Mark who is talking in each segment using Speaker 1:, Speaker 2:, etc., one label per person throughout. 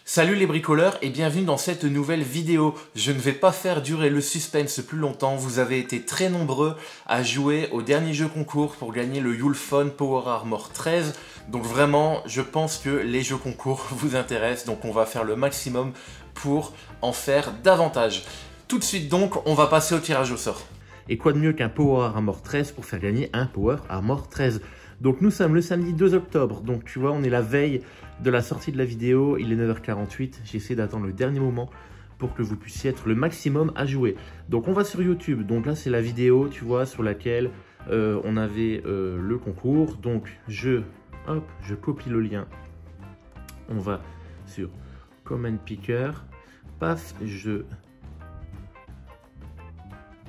Speaker 1: Salut les bricoleurs et bienvenue dans cette nouvelle vidéo. Je ne vais pas faire durer le suspense plus longtemps, vous avez été très nombreux à jouer au dernier jeu concours pour gagner le Ulefone Power Armor 13. Donc vraiment, je pense que les jeux concours vous intéressent, donc on va faire le maximum pour en faire davantage. Tout de suite donc, on va passer au tirage au sort. Et quoi de mieux qu'un Power Armor 13 pour faire gagner un Power Armor 13? Donc nous sommes le samedi 2 octobre, donc tu vois, on est la veille de la sortie de la vidéo, il est 9h48, j'essaie d'attendre le dernier moment pour que vous puissiez être le maximum à jouer. Donc on va sur YouTube, donc là c'est la vidéo, tu vois, sur laquelle on avait le concours. Donc je copie le lien, on va sur Comment Picker, paf, je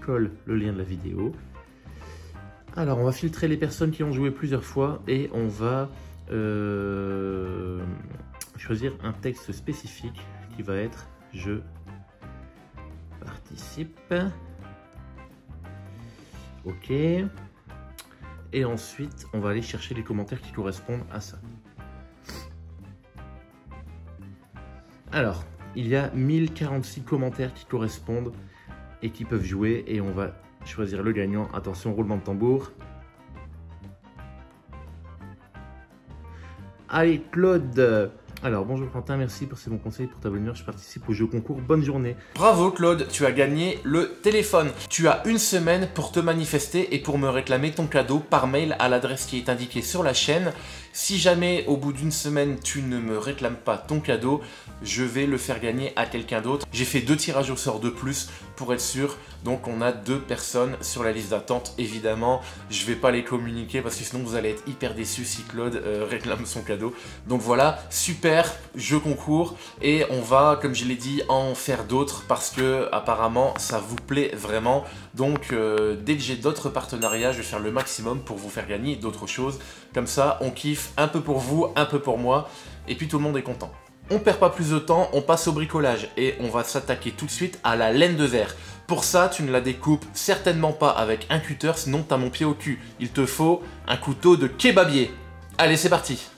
Speaker 1: colle le lien de la vidéo. Alors on va filtrer les personnes qui ont joué plusieurs fois et on va choisir un texte spécifique qui va être « Je participe ». Ok. Et ensuite, on va aller chercher les commentaires qui correspondent à ça. Alors, il y a 1046 commentaires qui correspondent et qui peuvent jouer et on va choisir le gagnant. Attention, roulement de tambour. Allez, Claude. Alors, bonjour Quentin, merci pour ces bons conseils, pour ta bonne humeur. Je participe au jeu concours. Bonne journée. Bravo Claude, tu as gagné le téléphone. Tu as une semaine pour te manifester et pour me réclamer ton cadeau par mail à l'adresse qui est indiquée sur la chaîne. Si jamais au bout d'une semaine tu ne me réclames pas ton cadeau, je vais le faire gagner à quelqu'un d'autre. J'ai fait 2 tirages au sort de plus pour être sûr. Donc on a 2 personnes sur la liste d'attente. Évidemment, je ne vais pas les communiquer parce que sinon vous allez être hyper déçus si Claude réclame son cadeau. Donc voilà, super jeu concours et on va, comme je l'ai dit, en faire d'autres parce que apparemment ça vous plaît vraiment. Donc dès que j'ai d'autres partenariats, je vais faire le maximum pour vous faire gagner d'autres choses. Comme ça, on kiffe un peu pour vous, un peu pour moi et puis tout le monde est content. On perd pas plus de temps, on passe au bricolage et on va s'attaquer tout de suite à la laine de verre. Pour ça, tu ne la découpes certainement pas avec un cutter, sinon tu as mon pied au cul. Il te faut un couteau de kebabier. Allez, c'est parti!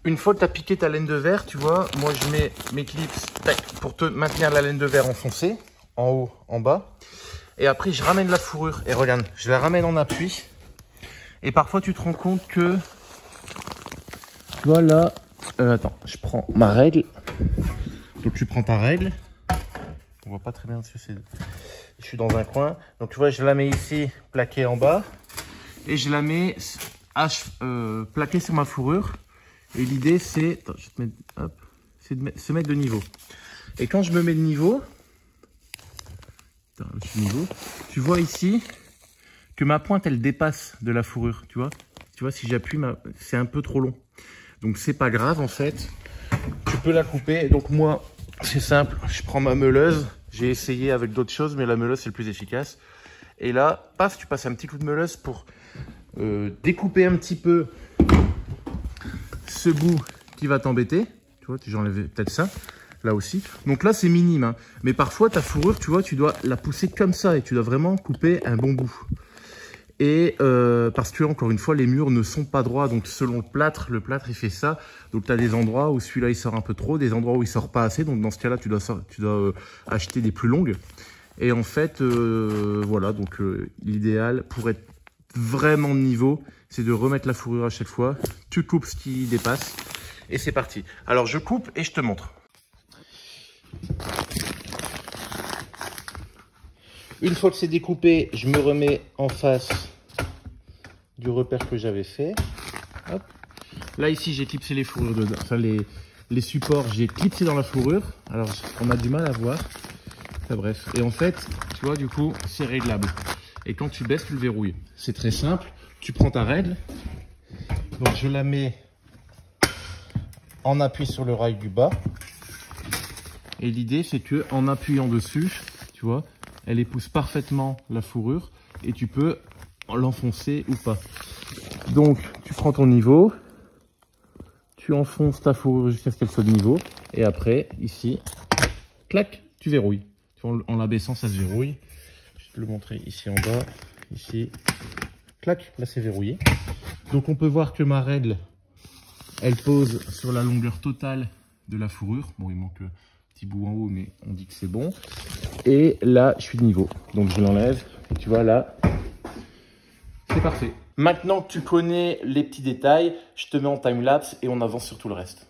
Speaker 1: Une fois que tu as piqué ta laine de verre, tu vois, moi je mets mes clips tac, pour te maintenir la laine de verre enfoncée, en haut, en bas. Et après, je ramène la fourrure. Et regarde, je la ramène en appui. Et parfois, tu te rends compte que... Voilà. Attends, je prends ma règle. Donc, tu prends ta règle. On voit pas très bien parce que je suis dans un coin. Donc, tu vois, je la mets ici, plaquée en bas. Et je la mets plaquée sur ma fourrure. Et l'idée, c'est de se mettre de niveau. Et quand je me mets de niveau, tu vois ici que ma pointe, elle dépasse de la fourrure. Tu vois, si j'appuie, c'est un peu trop long. Donc, c'est pas grave, en fait. Tu peux la couper. Donc, moi, c'est simple. Je prends ma meuleuse. J'ai essayé avec d'autres choses, mais la meuleuse, c'est le plus efficace. Et là, paf, tu passes un petit coup de meuleuse pour découper un petit peu ce bout qui va t'embêter. Tu vois, j'enlève peut-être ça, là aussi. Donc là, c'est minime, hein. Mais parfois, ta fourrure, tu vois, tu dois la pousser comme ça et tu dois vraiment couper un bon bout. Et parce que, encore une fois, les murs ne sont pas droits. Donc, selon le plâtre, il fait ça. Donc, tu as des endroits où celui-là, il sort un peu trop, des endroits où il sort pas assez. Donc, dans ce cas-là, tu dois acheter des plus longues. Et en fait, voilà. Donc, l'idéal pour être vraiment de niveau, c'est de remettre la fourrure à chaque fois. Tu coupes ce qui dépasse. Et c'est parti. Alors, je coupe et je te montre. Une fois que c'est découpé, je me remets en face du repère que j'avais fait. Hop. Là, ici, j'ai clipsé les fourrures dedans. Enfin, les supports, j'ai clipsé dans la fourrure. Alors, on a du mal à voir. Enfin, bref. Et en fait, tu vois, du coup, c'est réglable. Et quand tu baisses, tu le verrouilles. C'est très simple. Tu prends ta règle. Donc, je la mets en appui sur le rail du bas. Et l'idée, c'est que en appuyant dessus, tu vois, elle épouse parfaitement la fourrure et tu peux l'enfoncer ou pas. Donc, tu prends ton niveau, tu enfonces ta fourrure jusqu'à ce qu'elle soit de niveau et après, ici, clac, tu verrouilles. En l'abaissant, ça se verrouille. Je vais te le montrer ici en bas, ici, clac, là c'est verrouillé. Donc, on peut voir que ma règle, elle pose sur la longueur totale de la fourrure. Bon, il manque petit bout en haut, mais on dit que c'est bon. Et là, je suis de niveau. Donc, je l'enlève. Et tu vois, là, c'est parfait. Maintenant que tu connais les petits détails, je te mets en time-lapse et on avance sur tout le reste.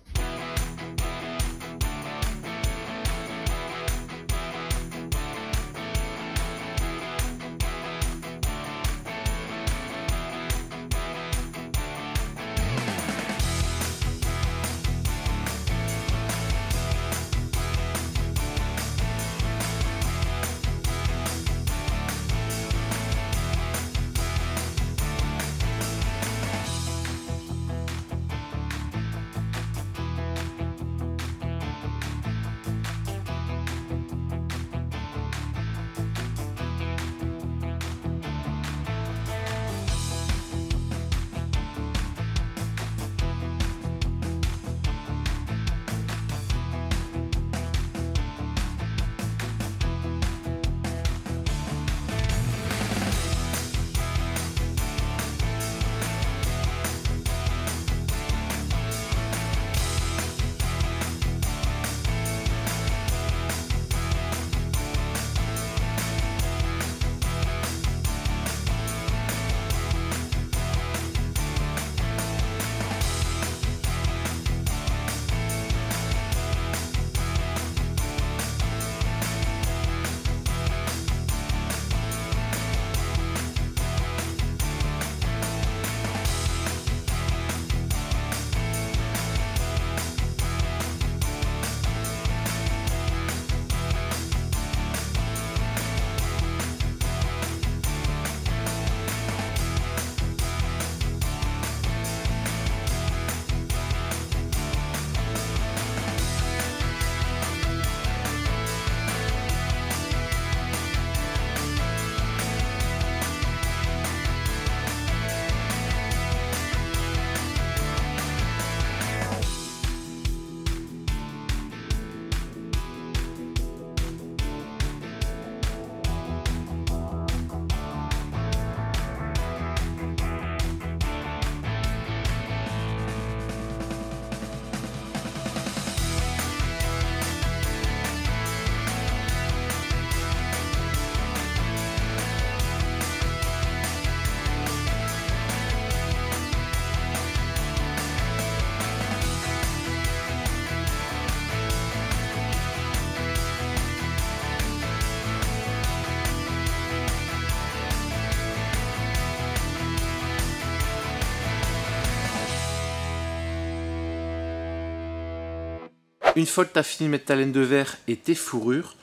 Speaker 1: Une fois que tu as fini de mettre ta laine de verre et tes fourrures,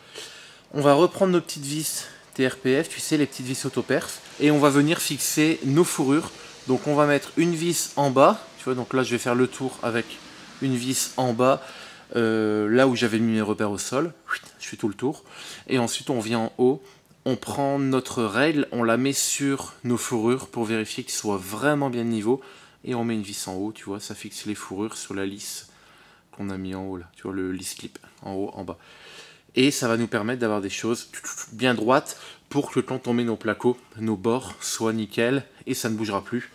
Speaker 1: on va reprendre nos petites vis TRPF, tu sais, les petites vis autoperf, et on va venir fixer nos fourrures. Donc on va mettre une vis en bas, tu vois, donc là je vais faire le tour avec une vis en bas, là où j'avais mis mes repères au sol, je fais tout le tour, et ensuite on vient en haut, on prend notre règle, on la met sur nos fourrures pour vérifier qu'ils soient vraiment bien de niveau, et on met une vis en haut, tu vois, ça fixe les fourrures sur la lisse qu'on a mis en haut là, tu vois, le lisse clip, en haut, en bas. Et ça va nous permettre d'avoir des choses bien droites pour que quand on met nos placos, nos bords soient nickel et ça ne bougera plus.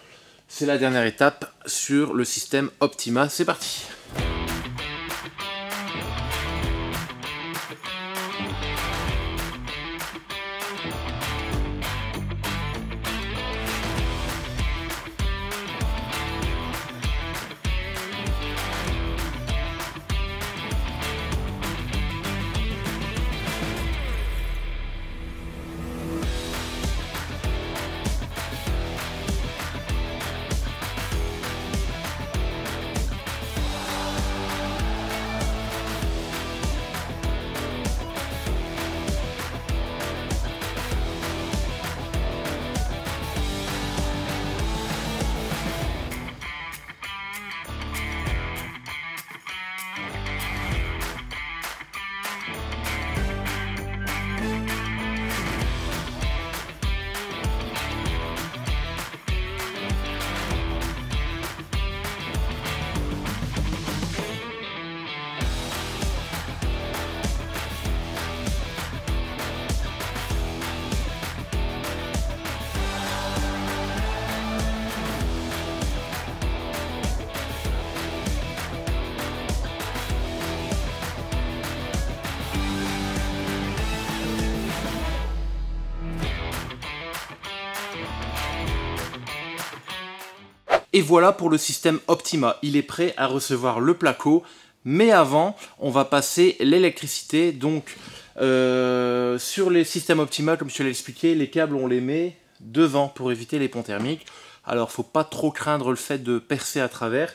Speaker 1: C'est la dernière étape sur le système Optima. C'est parti! Et voilà pour le système Optima, il est prêt à recevoir le placo, mais avant, on va passer l'électricité. Donc, sur les systèmes Optima, comme je te l'ai expliqué, les câbles, on les met devant pour éviter les ponts thermiques. Alors, il ne faut pas trop craindre le fait de percer à travers,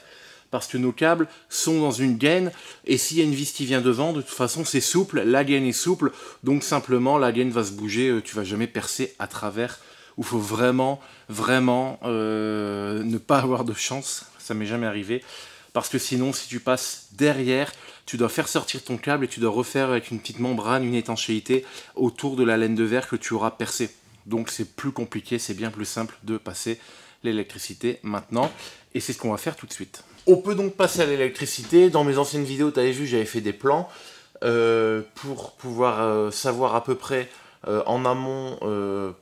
Speaker 1: parce que nos câbles sont dans une gaine, et s'il y a une vis qui vient devant, de toute façon, c'est souple, la gaine est souple, donc simplement, la gaine va se bouger, tu ne vas jamais percer à travers. Où il faut vraiment ne pas avoir de chance, ça m'est jamais arrivé, parce que sinon si tu passes derrière, tu dois faire sortir ton câble et tu dois refaire avec une petite membrane, une étanchéité autour de la laine de verre que tu auras percée. Donc c'est plus compliqué, c'est bien plus simple de passer l'électricité maintenant, et c'est ce qu'on va faire tout de suite. On peut donc passer à l'électricité. Dans mes anciennes vidéos, tu avais vu, j'avais fait des plans pour pouvoir savoir à peu près en amont,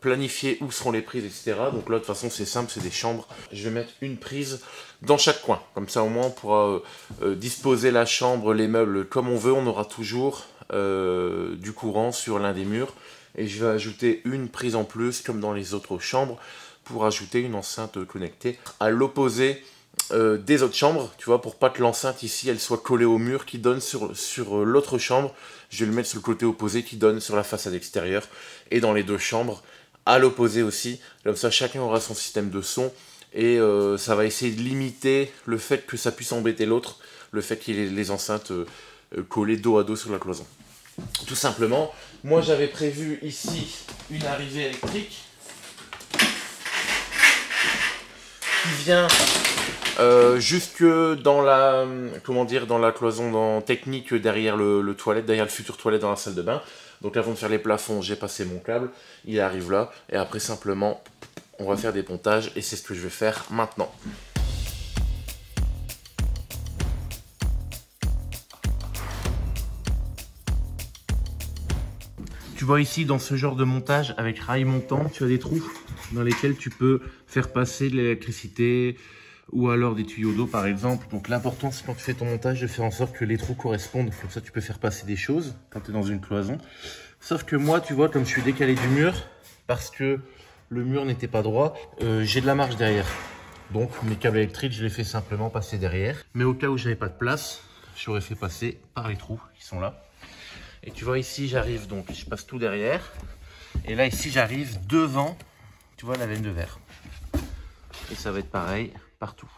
Speaker 1: planifier où seront les prises, etc. Donc là, de toute façon, c'est simple, c'est des chambres. Je vais mettre une prise dans chaque coin. Comme ça, au moins, on pourra disposer la chambre, les meubles comme on veut. On aura toujours du courant sur l'un des murs. Et je vais ajouter une prise en plus, comme dans les autres chambres, pour ajouter une enceinte connectée à l'opposé des autres chambres, tu vois, pour pas que l'enceinte ici elle soit collée au mur qui donne sur l'autre chambre. Je vais le mettre sur le côté opposé qui donne sur la façade extérieure, et dans les deux chambres à l'opposé aussi. Comme ça, chacun aura son système de son, et ça va essayer de limiter le fait que ça puisse embêter l'autre, le fait qu'il y ait les enceintes collées dos à dos sur la cloison. Tout simplement, moi j'avais prévu ici une arrivée électrique qui vient jusque dans la, dans la cloison technique derrière le toilette, derrière le futur toilette dans la salle de bain. Donc avant de faire les plafonds, j'ai passé mon câble, il arrive là, et après simplement, on va faire des pontages, et c'est ce que je vais faire maintenant. Tu vois ici, dans ce genre de montage avec rail montant, tu as des trous dans lesquels tu peux faire passer de l'électricité ou alors des tuyaux d'eau par exemple. Donc l'important, c'est quand tu fais ton montage de faire en sorte que les trous correspondent. Comme ça, tu peux faire passer des choses quand tu es dans une cloison. Sauf que moi, tu vois, comme je suis décalé du mur, parce que le mur n'était pas droit, j'ai de la marge derrière. Donc mes câbles électriques, je les fais simplement passer derrière. Mais au cas où j'avais pas de place, j'aurais fait passer par les trous qui sont là. Et tu vois ici, j'arrive, donc je passe tout derrière. Et là, ici, j'arrive devant, tu vois, la laine de verre. Et ça va être pareil partout.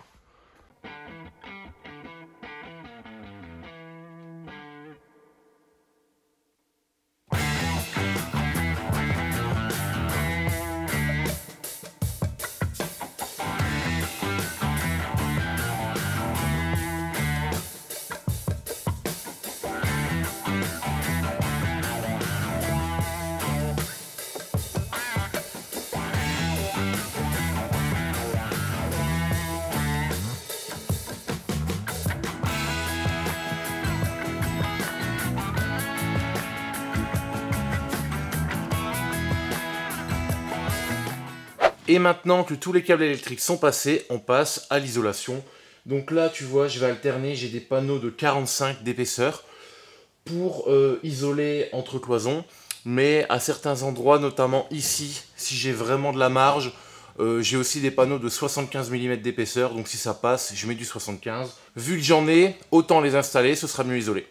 Speaker 1: Et maintenant que tous les câbles électriques sont passés, on passe à l'isolation. Donc là, tu vois, je vais alterner, j'ai des panneaux de 45 d'épaisseur pour isoler entre cloisons. Mais à certains endroits, notamment ici, si j'ai vraiment de la marge, j'ai aussi des panneaux de 75 mm d'épaisseur. Donc si ça passe, je mets du 75. Vu que j'en ai, autant les installer, ce sera mieux isolé.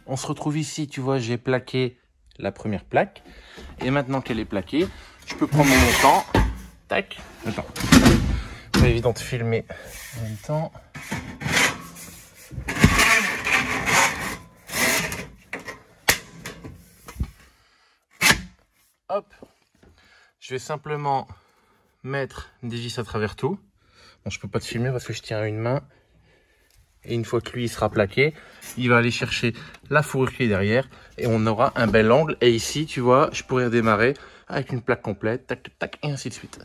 Speaker 1: On se retrouve ici, tu vois, j'ai plaqué la première plaque. Et maintenant qu'elle est plaquée, je peux prendre mon montant. Tac. Attends. C'est pas évident de filmer en même temps. Hop. Je vais simplement mettre des vis à travers tout. Bon, je peux pas te filmer parce que je tiens à une main. Et une fois que lui il sera plaqué, il va aller chercher la fourrure qui est derrière et on aura un bel angle. Et ici, tu vois, je pourrais redémarrer avec une plaque complète, tac, tac, tac, et ainsi de suite.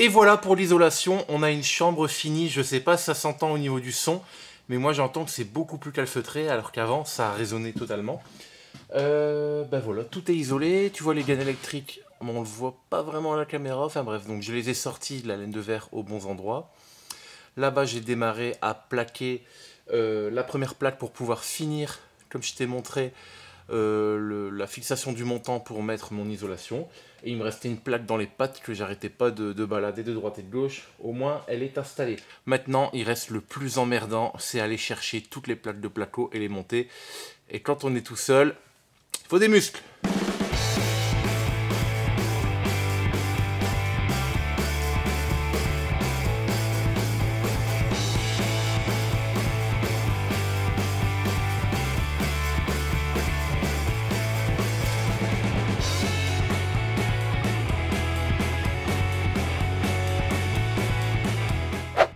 Speaker 1: Et voilà pour l'isolation, on a une chambre finie, je sais pas si ça s'entend au niveau du son, mais moi j'entends que c'est beaucoup plus calfeutré alors qu'avant ça a résonné totalement. Ben voilà, tout est isolé, tu vois les gaines électriques, on le voit pas vraiment à la caméra, enfin bref, donc je les ai sortis de la laine de verre aux bons endroits. Là-bas j'ai démarré à plaquer la première plaque pour pouvoir finir, comme je t'ai montré, la fixation du montant pour mettre mon isolation. Et il me restait une plaque dans les pattes que j'arrêtais pas de balader de droite et de gauche. Au moins, elle est installée. Maintenant, il reste le plus emmerdant, c'est aller chercher toutes les plaques de placo et les monter. Et quand on est tout seul, il faut des muscles.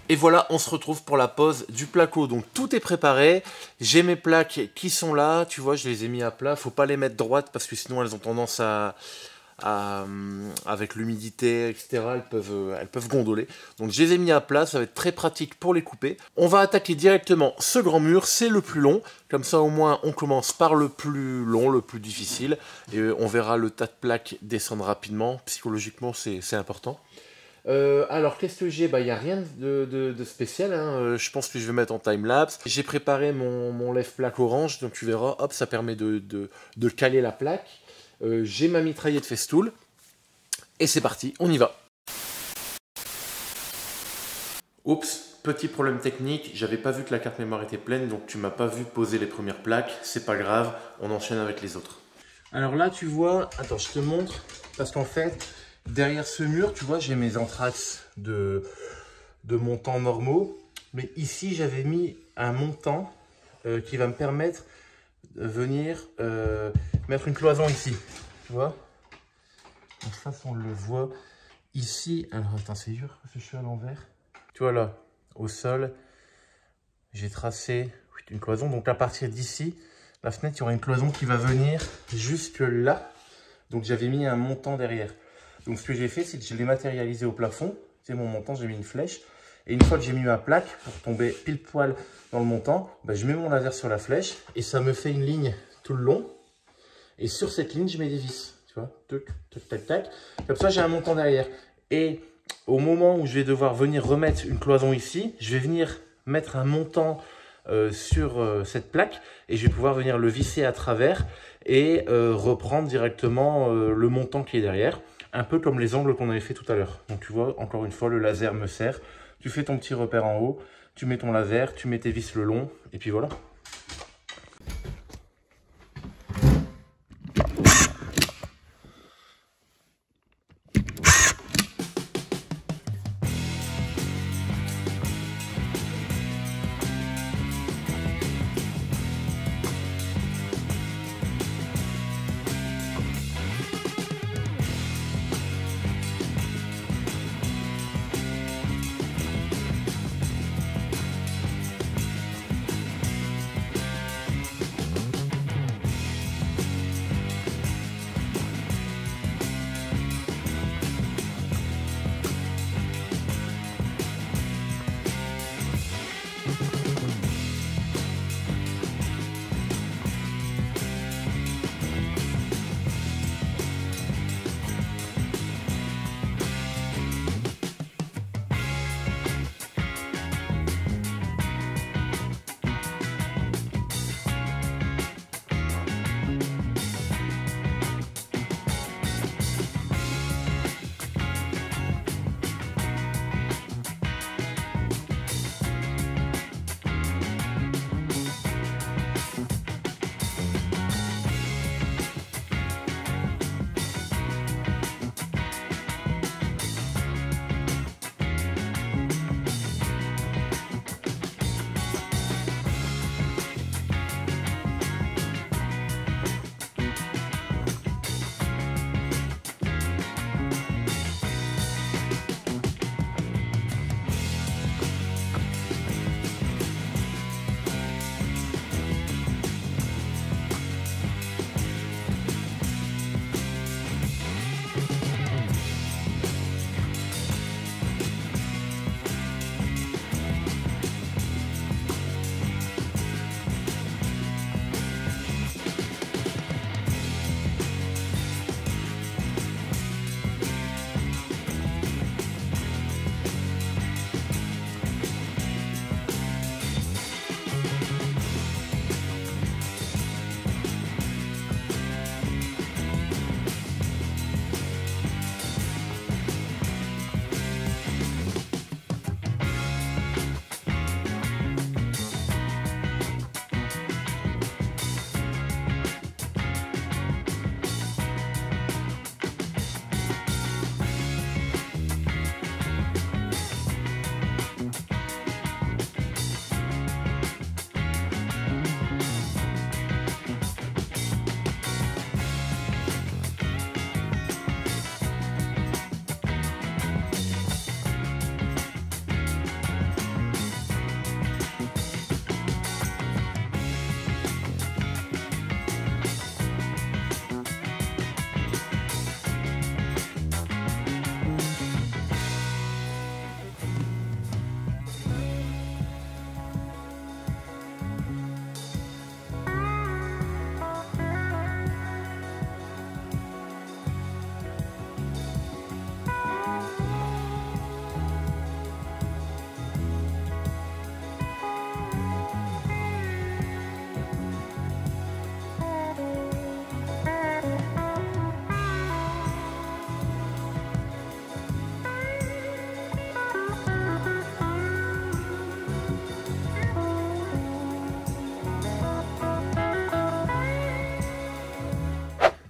Speaker 1: Et voilà, on se retrouve pour la pose du placo. Donc tout est préparé. J'ai mes plaques qui sont là. Tu vois, je les ai mis à plat. Faut pas les mettre droites parce que sinon elles ont tendance avec l'humidité, etc. Elles peuvent gondoler. Donc je les ai mis à plat. Ça va être très pratique pour les couper. On va attaquer directement ce grand mur. C'est le plus long. Comme ça au moins on commence par le plus long, le plus difficile. Et on verra le tas de plaques descendre rapidement. Psychologiquement c'est important. Alors qu'est-ce que j'ai? Il n'y a rien de spécial, hein. Je pense que je vais mettre en time-lapse. J'ai préparé mon lève-plaque orange, donc tu verras, hop, ça permet de caler la plaque. J'ai ma mitraillette Festool, et c'est parti, on y va. Oups, petit problème technique, j'avais pas vu que la carte mémoire était pleine, donc tu m'as pas vu poser les premières plaques, c'est pas grave, on enchaîne avec les autres. Alors là tu vois, attends je te montre, parce qu'en fait, derrière ce mur, tu vois, j'ai mes entraces de montants normaux. Mais ici, j'avais mis un montant qui va me permettre de venir mettre une cloison ici. Tu vois? Donc ça, on le voit ici. Alors attends, c'est dur, je suis à l'envers. Tu vois là, au sol, j'ai tracé une cloison. Donc à partir d'ici, la fenêtre, il y aura une cloison qui va venir jusque là. Donc j'avais mis un montant derrière. Donc ce que j'ai fait, c'est que je l'ai matérialisé au plafond. C'est mon montant, j'ai mis une flèche. Et une fois que j'ai mis ma plaque pour tomber pile poil dans le montant, bah, je mets mon laser sur la flèche et ça me fait une ligne tout le long. Et sur cette ligne, je mets des vis. Tu vois, tac, tac, tac, tac. Comme ça, j'ai un montant derrière. Et au moment où je vais devoir venir remettre une cloison ici, je vais venir mettre un montant sur cette plaque et je vais pouvoir venir le visser à travers et reprendre directement le montant qui est derrière. Un peu comme les angles qu'on avait fait tout à l'heure. Donc tu vois, encore une fois, le laser me sert. Tu fais ton petit repère en haut, tu mets ton laser, tu mets tes vis le long, et puis voilà.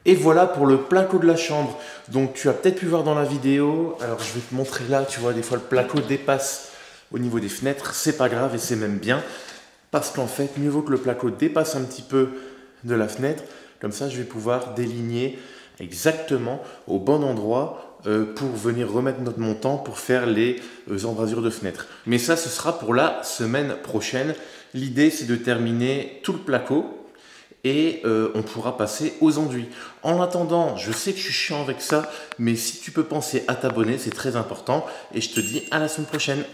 Speaker 1: Et voilà pour le placo de la chambre. Donc tu as peut-être pu voir dans la vidéo, alors je vais te montrer là, tu vois des fois le placo dépasse au niveau des fenêtres, c'est pas grave et c'est même bien. Parce qu'en fait, mieux vaut que le placo dépasse un petit peu de la fenêtre Comme ça, je vais pouvoir déligner exactement au bon endroit pour venir remettre notre montant pour faire les embrasures de fenêtres. Mais ça, ce sera pour la semaine prochaine. L'idée, c'est de terminer tout le placo et on pourra passer aux enduits. En attendant, je sais que je suis chiant avec ça, mais si tu peux penser à t'abonner, c'est très important. Et je te dis à la semaine prochaine.